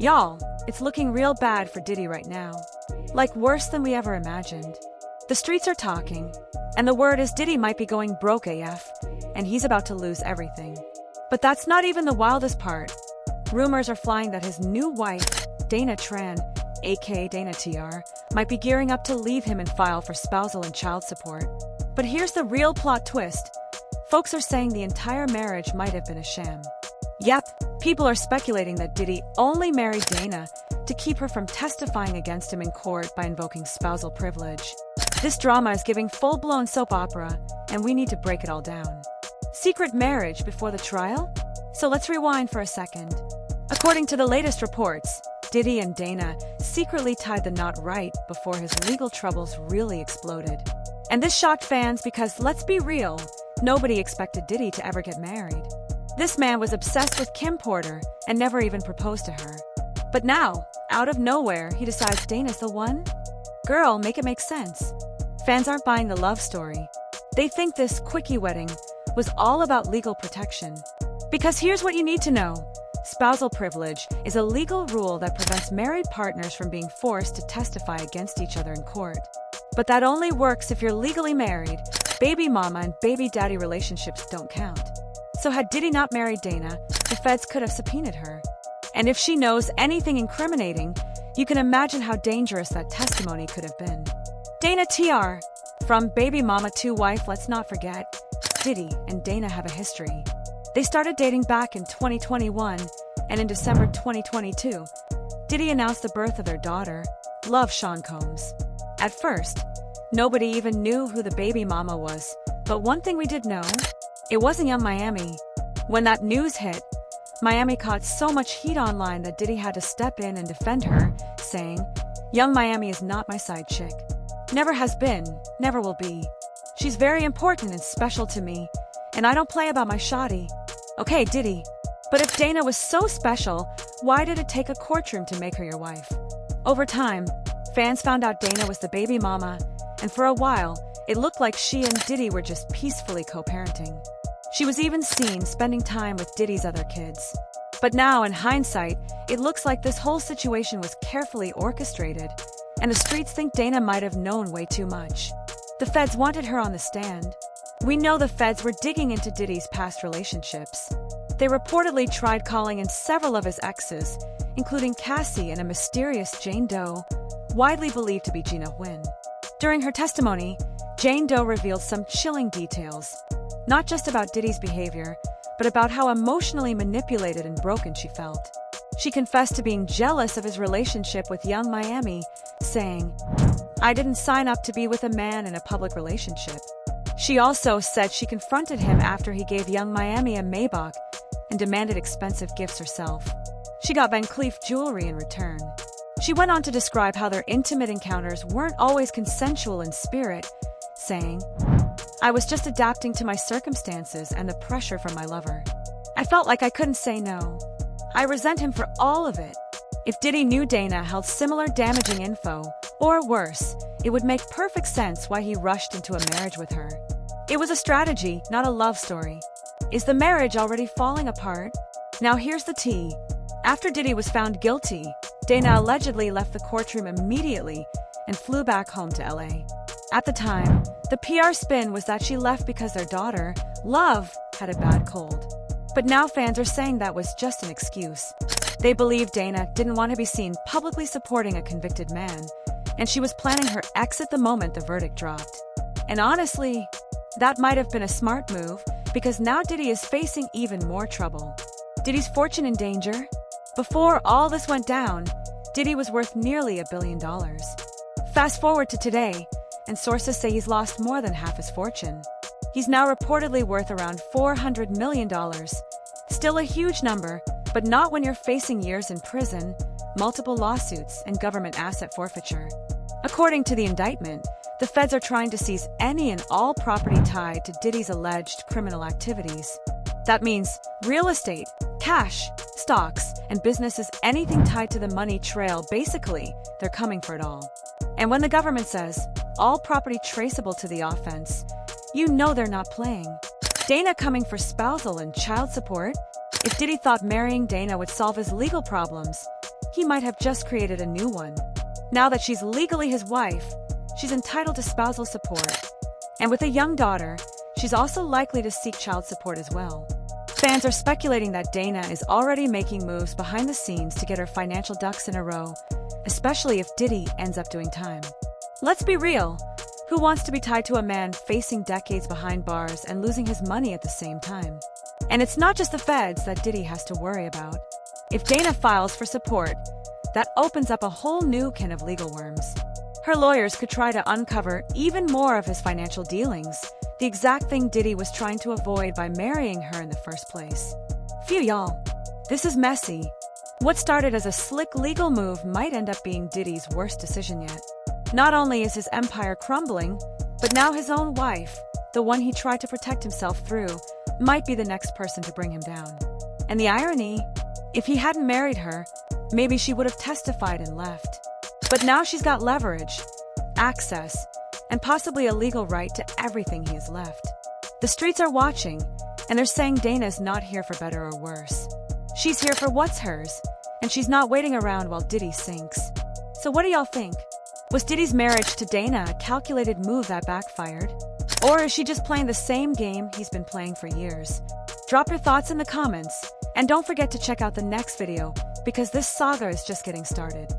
Y'all, it's looking real bad for Diddy right now. Like worse than we ever imagined. The streets are talking, and the word is Diddy might be going broke AF, and he's about to lose everything. But that's not even the wildest part. Rumors are flying that his new wife, Dana Tran, aka Dana TR, might be gearing up to leave him and file for spousal and child support. But here's the real plot twist. Folks are saying the entire marriage might have been a sham. Yep, people are speculating that Diddy only married Dana to keep her from testifying against him in court by invoking spousal privilege. This drama is giving full-blown soap opera, and we need to break it all down. Secret marriage before the trial? So let's rewind for a second. According to the latest reports, Diddy and Dana secretly tied the knot right before his legal troubles really exploded. And this shocked fans because, let's be real, nobody expected Diddy to ever get married. This man was obsessed with Kim Porter and never even proposed to her. But now, out of nowhere, he decides Dana's the one? Girl, make it make sense. Fans aren't buying the love story. They think this quickie wedding was all about legal protection. Because here's what you need to know. Spousal privilege is a legal rule that prevents married partners from being forced to testify against each other in court. But that only works if you're legally married. Baby mama and baby daddy relationships don't count. So had Diddy not married Dana, the feds could have subpoenaed her. And if she knows anything incriminating, you can imagine how dangerous that testimony could have been. Dana TR. From baby mama to wife, let's not forget, Diddy and Dana have a history. They started dating back in 2021, and in December 2022, Diddy announced the birth of their daughter, Love Sean Combs. At first, nobody even knew who the baby mama was, but one thing we did know, it wasn't Young Miami. When that news hit, Miami caught so much heat online that Diddy had to step in and defend her, saying, "Young Miami is not my side chick. Never has been, never will be. She's very important and special to me, and I don't play about my shawty." Okay, Diddy. But if Dana was so special, why did it take a courtroom to make her your wife? Over time, fans found out Dana was the baby mama, and for a while, it looked like she and Diddy were just peacefully co-parenting. She was even seen spending time with Diddy's other kids. But now, in hindsight, it looks like this whole situation was carefully orchestrated, and the streets think Dana might have known way too much. The feds wanted her on the stand. We know the feds were digging into Diddy's past relationships. They reportedly tried calling in several of his exes, including Cassie and a mysterious Jane Doe, widely believed to be Gina Huynh. During her testimony, Jane Doe revealed some chilling details, not just about Diddy's behavior, but about how emotionally manipulated and broken she felt. She confessed to being jealous of his relationship with Young Miami, saying, "I didn't sign up to be with a man in a public relationship." She also said she confronted him after he gave Young Miami a Maybach and demanded expensive gifts herself. She got Van Cleef jewelry in return. She went on to describe how their intimate encounters weren't always consensual in spirit, saying, "I was just adapting to my circumstances and the pressure from my lover. I felt like I couldn't say no. I resent him for all of it." If Diddy knew Dana held similar damaging info, or worse, it would make perfect sense why he rushed into a marriage with her. It was a strategy, not a love story. Is the marriage already falling apart? Now here's the tea. After Diddy was found guilty, Dana allegedly left the courtroom immediately and flew back home to LA. At the time, the PR spin was that she left because their daughter, Love, had a bad cold. But now fans are saying that was just an excuse. They believe Dana didn't want to be seen publicly supporting a convicted man, and she was planning her exit the moment the verdict dropped. And honestly, that might have been a smart move, because now Diddy is facing even more trouble. Diddy's fortune in danger? Before all this went down, Diddy was worth nearly $1 billion. Fast forward to today, and sources say he's lost more than half his fortune. He's now reportedly worth around $400 million. Still a huge number, but not when you're facing years in prison, multiple lawsuits, and government asset forfeiture. According to the indictment, the feds are trying to seize any and all property tied to Diddy's alleged criminal activities. That means real estate, cash, stocks, and businesses, anything tied to the money trail. Basically, they're coming for it all. And when the government says, all property traceable to the offense, you know they're not playing. Dana coming for spousal and child support? If Diddy thought marrying Dana would solve his legal problems, he might have just created a new one. Now that she's legally his wife, she's entitled to spousal support. And with a young daughter, she's also likely to seek child support as well. Fans are speculating that Dana is already making moves behind the scenes to get her financial ducks in a row, especially if Diddy ends up doing time. Let's be real. Who wants to be tied to a man facing decades behind bars and losing his money at the same time? And it's not just the feds that Diddy has to worry about. If Dana files for support, that opens up a whole new can of legal worms. Her lawyers could try to uncover even more of his financial dealings, the exact thing Diddy was trying to avoid by marrying her in the first place. Phew, y'all. This is messy. What started as a slick legal move might end up being Diddy's worst decision yet. Not only is his empire crumbling, but now his own wife, the one he tried to protect himself through, might be the next person to bring him down. And the irony? If he hadn't married her, maybe she would have testified and left. But now she's got leverage, access, and possibly a legal right to everything he has left. The streets are watching, and they're saying Dana's not here for better or worse. She's here for what's hers, and she's not waiting around while Diddy sinks. So what do y'all think? Was Diddy's marriage to Dana a calculated move that backfired? Or is she just playing the same game he's been playing for years? Drop your thoughts in the comments, and don't forget to check out the next video, because this saga is just getting started.